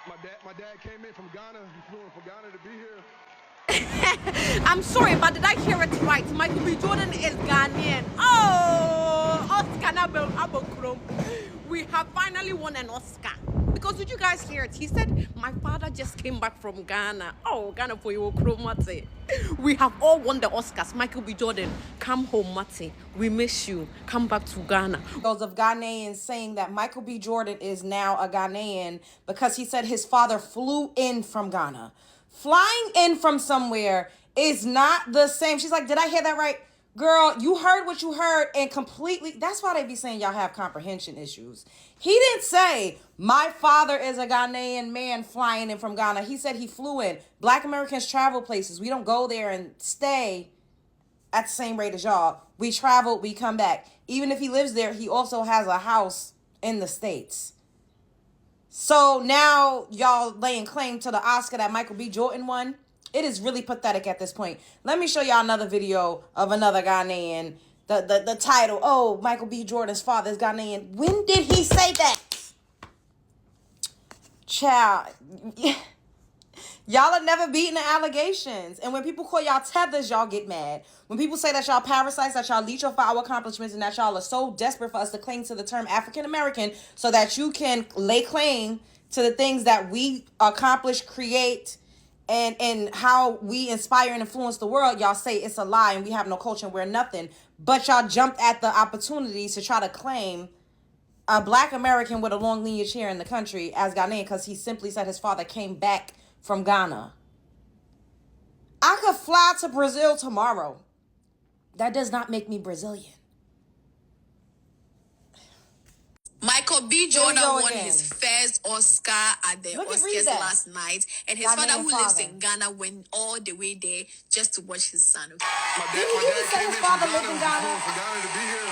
My dad came in from Ghana. He flew in from Ghana to be here. I'm sorry, but did I hear it right? Michael B. Jordan is Ghanaian. Oh, Oscar Abokrom. We have finally won an Oscar. Because did you guys hear it? He said, my father just came back from Ghana. Oh, Ghana for you, Mate. We have all won the Oscars. Michael B. Jordan, come home, Mate. We miss you. Come back to Ghana. Those of Ghanaians saying that Michael B. Jordan is now a Ghanaian because he said his father flew in from Ghana. Flying in from somewhere is not the same. She's like, did I hear that right? Girl, you heard what you heard and completely. That's why they be saying y'all have comprehension issues. He didn't say, my father is a Ghanaian man flying in from Ghana. He said he flew in. Black Americans travel places. We don't go there and stay at the same rate as y'all. We travel, we come back. Even if he lives there, he also has a house in the States. So now y'all laying claim to the Oscar that Michael B. Jordan won. It is really pathetic at this point. Let me show y'all another video of another Ghanaian. The title, oh, Michael B. Jordan's father is Ghanaian. When did he say that? Child. Y'all are never beating the allegations. And when people call y'all tethers, y'all get mad. When people say that y'all parasites, that y'all leech off our accomplishments, and that y'all are so desperate for us to cling to the term African American so that you can lay claim to the things that we accomplish, create, and how we inspire and influence the world, y'all say it's a lie and we have no culture and we're nothing. But y'all jumped at the opportunities to try to claim a Black American with a long lineage here in the country as Ghanaian because he simply said his father came back from Ghana. I could fly to Brazil tomorrow. That does not make me Brazilian. Michael B. Jordan won his first Oscar at the Oscars last night, and his father, who lives in Ghana, went all the way there just to watch his son. My dad came in from Ghana. He flew in from Ghana to be here.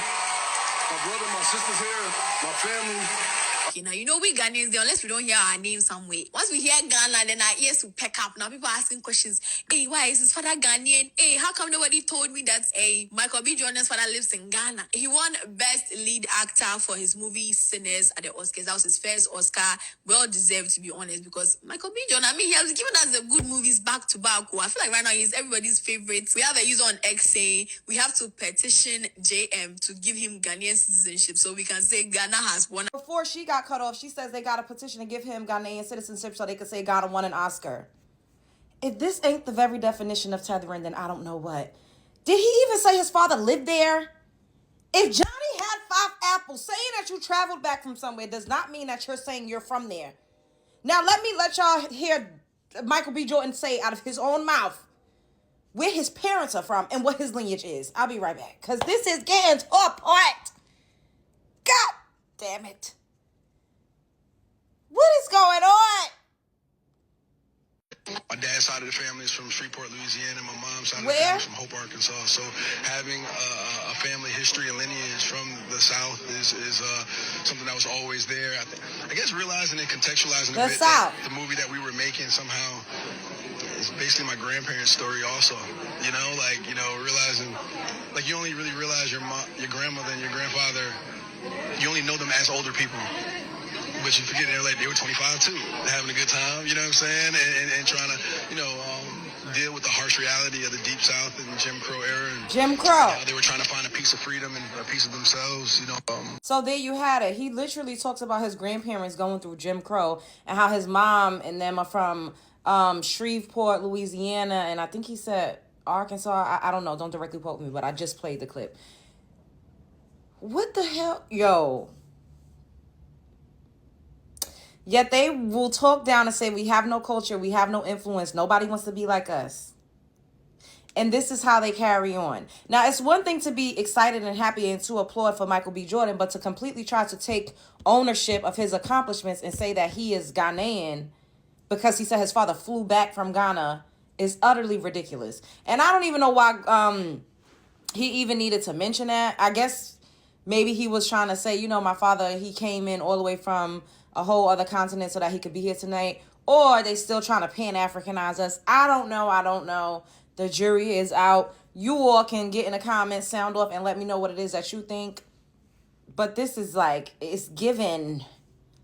My brother, my sister's here, my family. Now, you know, we Ghanaians, unless we don't hear our name somewhere. Once we hear Ghana, then our ears will peck up. Now people are asking questions. Hey, why is his father Ghanaian? Hey, how come nobody told me that Michael B. Jordan's father lives in Ghana? He won Best Lead Actor for his movie Sinners at the Oscars. That was his first Oscar. Well deserved, to be honest, because Michael B. Jordan, I mean, he has given us the good movies back to back. I feel like right now he's everybody's favorite. We have a user on X saying we have to petition JM to give him Ghanaian citizenship so we can say Ghana has won. Before she got cut off, she says they got a petition to give him Ghanaian citizenship so they could say Ghana won an Oscar. If this ain't the very definition of tethering, then I don't know what. Did he even say his father lived there? If Johnny had 5 apples, saying that you traveled back from somewhere does not mean that you're saying you're from there. Now let y'all hear Michael B. Jordan say out of his own mouth where his parents are from and what his lineage is. I'll be right back, because this is getting to a point. God damn it. What is going on? My dad's side of the family is from Shreveport, Louisiana. My mom's side of the family is from Hope, Arkansas. So having a family history and lineage from the South is something that was always there. I guess realizing and contextualizing a bit that the movie that we were making somehow is basically my grandparents' story also. You know, realizing, like, you only really realize your grandmother and your grandfather, you only know them as older people. But you forget they were 25 too, having a good time, you know what I'm saying? And trying to, deal with the harsh reality of the Deep South and Jim Crow era. And, Jim Crow. They were trying to find a piece of freedom and a piece of themselves, So there you had it. He literally talks about his grandparents going through Jim Crow and how his mom and them are from Shreveport, Louisiana, and I think he said Arkansas. I don't know. Don't directly quote me, but I just played the clip. What the hell? Yo. Yet they will talk down and say, we have no culture, we have no influence, nobody wants to be like us. And this is how they carry on. Now, it's one thing to be excited and happy and to applaud for Michael B. Jordan, but to completely try to take ownership of his accomplishments and say that he is Ghanaian because he said his father flew back from Ghana is utterly ridiculous. And I don't even know why he even needed to mention that. I guess maybe he was trying to say, my father, he came in all the way from a whole other continent so that he could be here tonight. Or they still trying to Pan-Africanize us. I don't know. The jury is out. You all can get in the comments, sound off, and let me know what it is that you think. But this is like, it's given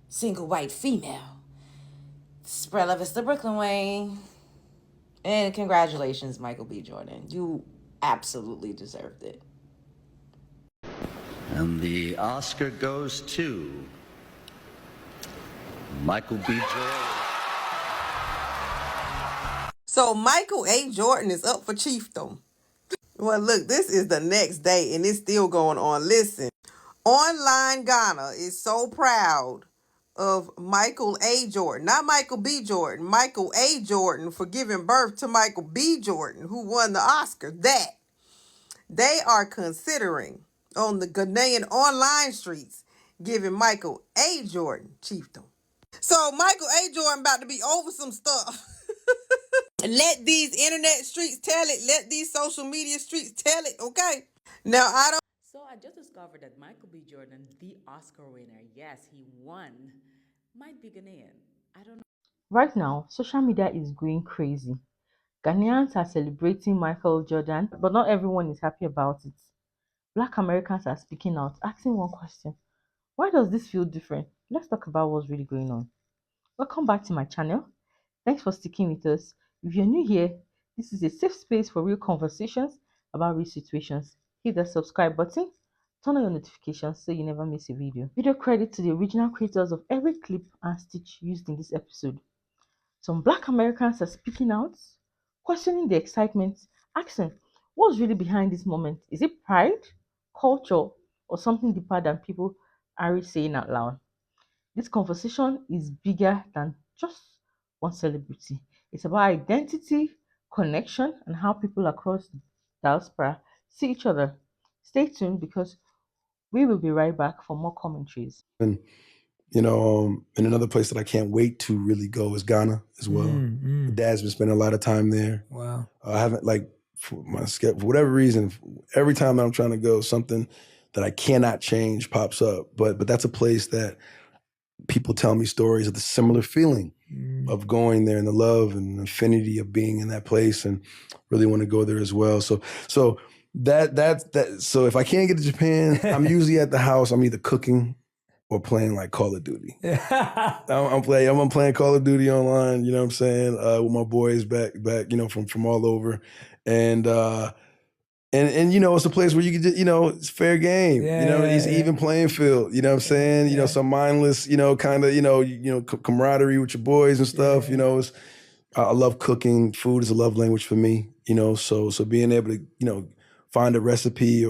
single white female. Spread love, it's the Brooklyn way. And congratulations, Michael B. Jordan. You absolutely deserved it. And the Oscar goes to Michael B. Jordan. So Michael A. Jordan is up for chiefdom. Well, look, this is the next day and it's still going on. Listen, online Ghana is so proud of Michael A. Jordan, not Michael B. Jordan, Michael A. Jordan, for giving birth to Michael B. Jordan, who won the Oscar, that they are considering on the Ghanaian online streets giving Michael A. Jordan chiefdom. So Michael A. Jordan about to be over some stuff. Let these internet streets tell it. Let these social media streets tell it, okay? Now, I don't... So I just discovered that Michael B. Jordan, the Oscar winner, yes, he won, might be Ghanaian. I don't know. Right now, social media is going crazy. Ghanaians are celebrating Michael Jordan, but not everyone is happy about it. Black Americans are speaking out, asking one question: why does this feel different? Let's talk about what's really going on. Welcome back to my channel. Thanks for sticking with us. If you're new here, this is a safe space for real conversations about real situations. Hit the subscribe button, turn on your notifications so you never miss a video. Video credit to the original creators of every clip and stitch used in this episode. Some Black Americans are speaking out, questioning the excitement, asking what's really behind this moment. Is it pride, culture, or something deeper than people are saying out loud? This conversation is bigger than just one celebrity. It's about identity, connection, and how people across the diaspora see each other. Stay tuned because we will be right back for more commentaries. And and another place that I can't wait to really go is Ghana as well. My dad's been spending a lot of time there. Wow. I haven't, for whatever reason, every time that I'm trying to go, something that I cannot change pops up. But that's a place that people tell me stories of the similar feeling of going there and the love and affinity of being in that place, and really want to go there as well. So that. So if I can't get to Japan, I'm usually at the house. I'm either cooking or playing like Call of Duty. I'm playing Call of Duty online, you know what I'm saying, with my boys back, from all over. And it's a place where you can just, it's fair game. It's even playing field, you know what I'm saying? Some mindless, kind of, camaraderie with your boys and stuff, I love cooking. Food is a love language for me, so being able to, find a recipe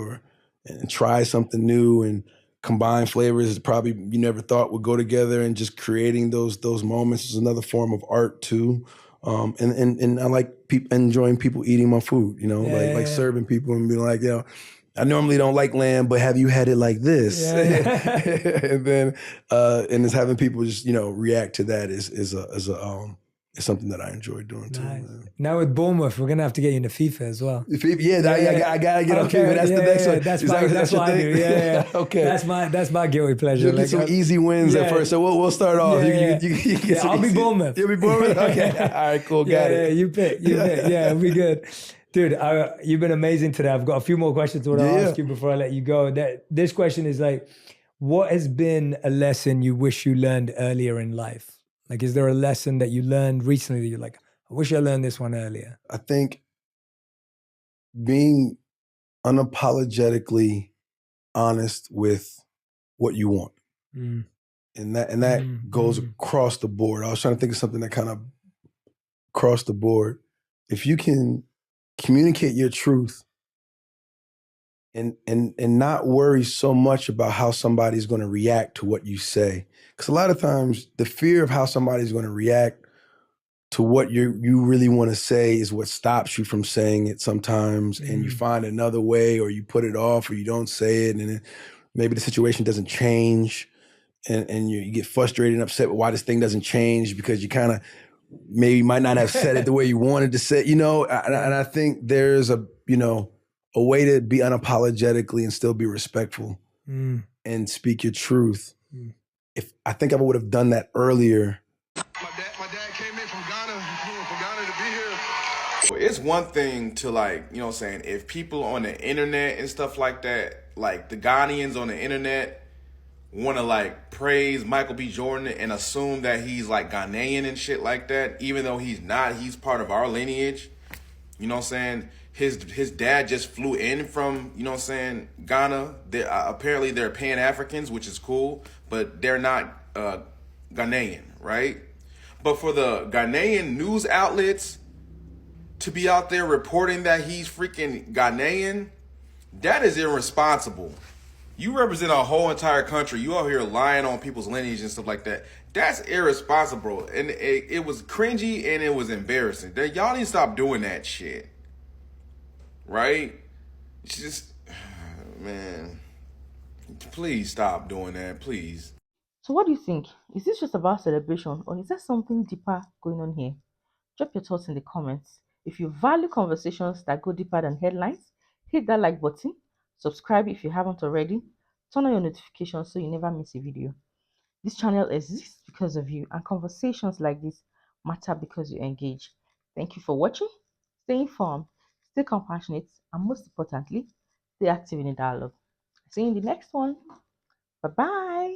and try something new and combine flavors is probably you never thought would go together, and just creating those moments is another form of art too. And I like enjoying people eating my food, like serving people and being like, I normally don't like lamb, but have you had it like this? And then and just having people just react to that is something that I enjoy doing too. Nice. Now with Bournemouth, we're gonna have to get you into FIFA as well. FIFA, I gotta get on FIFA. That's the next one. That's what I do. Yeah. Okay. That's my guilty pleasure. You'll get some easy wins at first. So we'll start off. I'll be Bournemouth. You'll be Bournemouth? Okay. All right, cool. Got it. Yeah, you pick. Yeah, it'll be good. Dude, you've been amazing today. I've got a few more questions to ask you before I let you go. This question is like, what has been a lesson you wish you learned earlier in life? Like, is there a lesson that you learned recently that you're like, I wish I learned this one earlier? I think being unapologetically honest with what you want. And that goes across the board. I was trying to think of something that kind of across the board. If you can communicate your truth and not worry so much about how somebody's going to react to what you say. Because a lot of times the fear of how somebody's going to react to what you really want to say is what stops you from saying it sometimes. And you find another way, or you put it off, or you don't say it, and then maybe the situation doesn't change, and you get frustrated and upset with why this thing doesn't change, because you kind of maybe might not have said it the way you wanted to say it, and I think there's a way to be unapologetically and still be respectful and speak your truth. If I think I would have done that earlier. My dad came in from Ghana to be here. It's one thing to if people on the internet and stuff like that, like the Ghanaians on the internet want to like praise Michael B. Jordan and assume that he's like Ghanaian and shit like that, even though he's not. He's part of our lineage. You know what I'm saying? His dad just flew in from, you know what I'm saying, Ghana. Apparently they're Pan-Africans, which is cool, but they're not Ghanaian, right? But for the Ghanaian news outlets to be out there reporting that he's freaking Ghanaian, that is irresponsible. You represent a whole entire country. You out here lying on people's lineage and stuff like that. That's irresponsible. And it was cringy and it was embarrassing. Y'all need to stop doing that shit. Right? It's just, man, please stop doing that, please. So, what do you think? Is this just about celebration, or is there something deeper going on here? Drop your thoughts in the comments. If you value conversations that go deeper than headlines, hit that like button, subscribe if you haven't already, turn on your notifications so you never miss a video. This channel exists because of you, and conversations like this matter because you engage. Thank you for watching. Stay informed, stay compassionate, and most importantly, stay active in the dialogue. See you in the next one. Bye bye.